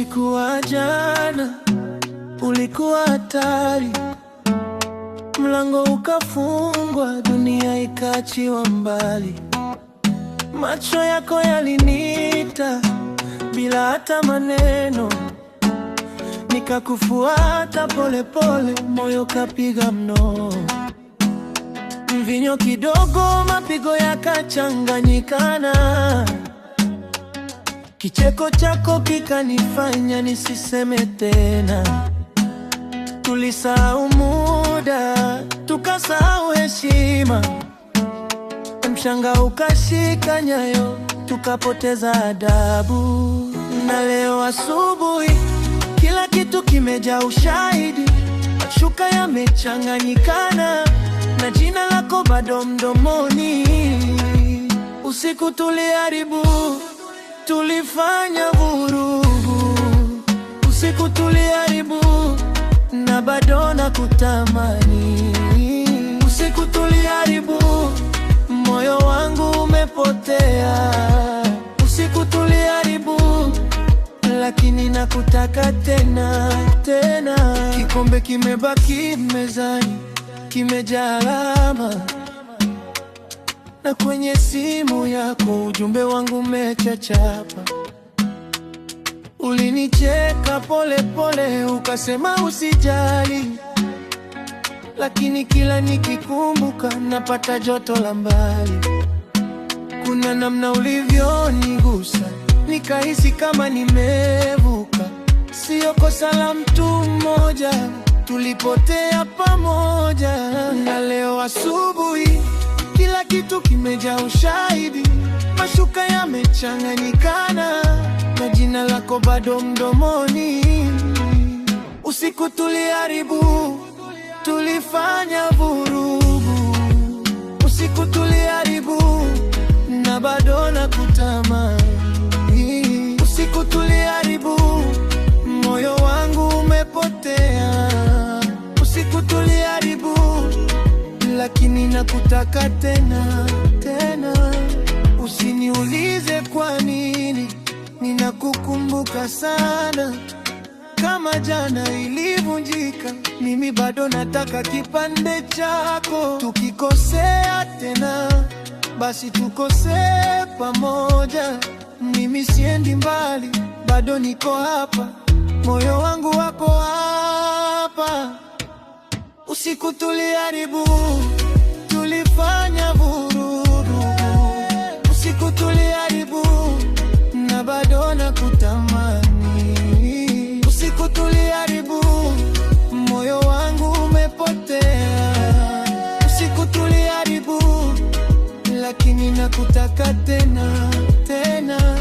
Usiku wa jana ulikuwa hatari, mlango ukafungwa, dunia ikaachiwa mbali. Macho yako yaliniita bila hata maneno, nikakufuata polepole, moyo kapiga mno. Mvinyo kidogo, mapigo yakachanganyikana, kicheko chako kikanifanya nisiseme tena. Tulisahau muda, tukasahau heshima, mshangao ukashika nyayo, tukapoteza adabu. Na leo asubuhi kila kitu kimejaa ushahidi, mashuka yamechanganyikana na jina lako bado mdomoni. Usiku tuliharibu, tulifanya vurugu. Usiku tuliharibu na bado nakutamani. Usiku tuliharibu, moyo wangu umepotea. Usiku tuliharibu, lakini nakutaka tena tena. Kikombe kimebaki mezani, kimejaa alama, na kwenye simu yako ujumbe wangu umechachapa. Ulinicheka pole pole, ukasema usijali, lakini kila nikikumbuka napata joto la mbali. Kuna namna ulivyonigusa, nikahisi kama nimevuka. Sio kosa la mtu mmoja, tulipotea pamoja. Na leo asubuhi kila kitu kimejaa ushahidi, mashuka yamechanganyikana na jina lako bado mdomoni. Usiku tuliharibu, tulifanya vurugu. Usiku tuliharibu na bado nakutamani. Usiku tuliharibu, moyo wangu umepotea. Usiku tuliharibu, lakini nakutaka tena tena. Usiniulize kwa nini, ninakukumbuka sana. Kama jana ilivunjika, mimi bado nataka kipande chako. Tukikosea tena, basi tukosee pamoja. Mimi siendi mbali, bado niko hapa, moyo wangu wako hapa. Usiku tuliharibu, tulifanya vurugu. Usiku tuliharibu na bado nakutamani. Usiku tuliharibu, moyo wangu umepotea. Usiku tuliharibu, lakini nakutaka tena tena.